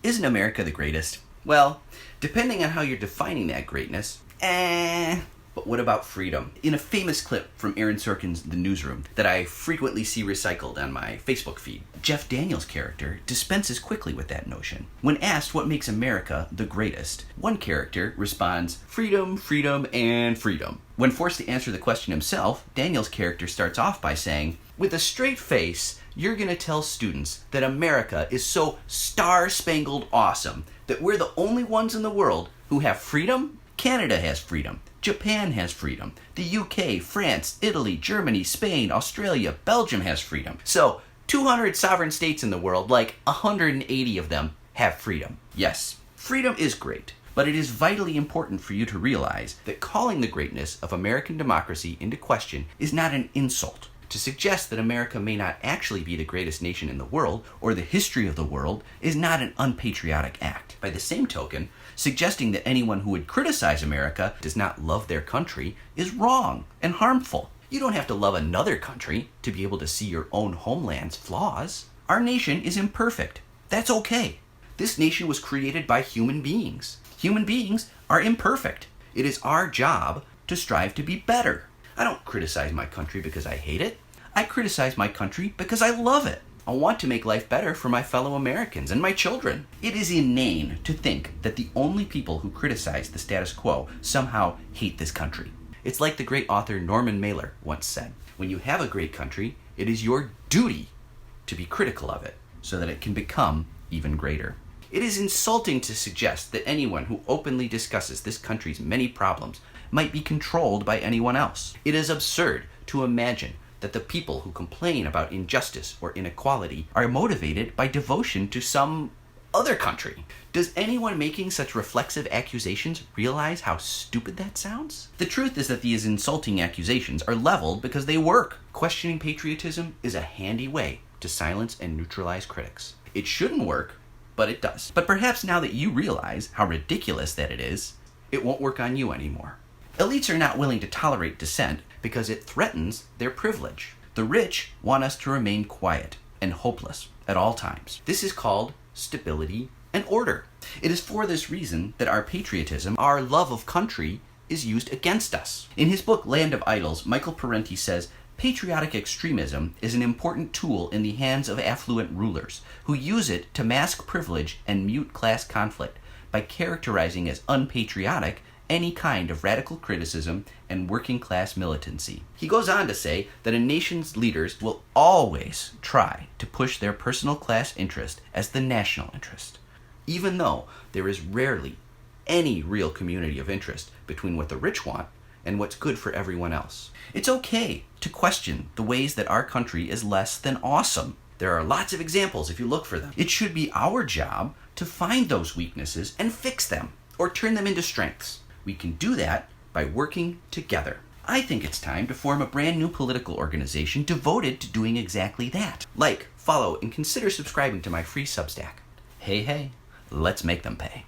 Isn't America the greatest? Well, depending on how you're defining that greatness, But what about freedom? In a famous clip from Aaron Sorkin's The Newsroom that I frequently see recycled on my Facebook feed, Jeff Daniels' character dispenses quickly with that notion. When asked what makes America the greatest, one character responds, freedom, freedom, and freedom. When forced to answer the question himself, Daniels' character starts off by saying, with a straight face, you're going to tell students that America is so star-spangled awesome that we're the only ones in the world who have freedom? Canada has freedom. Japan has freedom. The UK, France, Italy, Germany, Spain, Australia, Belgium has freedom. So, 200 sovereign states in the world, like 180 of them, have freedom. Yes, freedom is great, but it is vitally important for you to realize that calling the greatness of American democracy into question is not an insult. To suggest that America may not actually be the greatest nation in the world, or the history of the world, is not an unpatriotic act. By the same token, suggesting that anyone who would criticize America does not love their country is wrong and harmful. You don't have to love another country to be able to see your own homeland's flaws. Our nation is imperfect. That's okay. This nation was created by human beings. Human beings are imperfect. It is our job to strive to be better. I don't criticize my country because I hate it. I criticize my country because I love it. I want to make life better for my fellow Americans and my children. It is inane to think that the only people who criticize the status quo somehow hate this country. It's like the great author Norman Mailer once said, when you have a great country, it is your duty to be critical of it so that it can become even greater. It is insulting to suggest that anyone who openly discusses this country's many problems might be controlled by anyone else. It is absurd to imagine that the people who complain about injustice or inequality are motivated by devotion to some other country. Does anyone making such reflexive accusations realize how stupid that sounds? The truth is that these insulting accusations are leveled because they work. Questioning patriotism is a handy way to silence and neutralize critics. It shouldn't work, but it does. But perhaps now that you realize how ridiculous that it is, it won't work on you anymore. Elites are not willing to tolerate dissent because it threatens their privilege. The rich want us to remain quiet and hopeless at all times. This is called stability and order. It is for this reason that our patriotism, our love of country, is used against us. In his book Land of Idols, Michael Parenti says, patriotic extremism is an important tool in the hands of affluent rulers who use it to mask privilege and mute class conflict by characterizing as unpatriotic any kind of radical criticism and working class militancy. He goes on to say that a nation's leaders will always try to push their personal class interest as the national interest, even though there is rarely any real community of interest between what the rich want and what's good for everyone else. It's okay to question the ways that our country is less than awesome. There are lots of examples if you look for them. It should be our job to find those weaknesses and fix them, or turn them into strengths. We can do that by working together. I think it's time to form a brand new political organization devoted to doing exactly that. Like, follow, and consider subscribing to my free Substack. Hey, let's make them pay.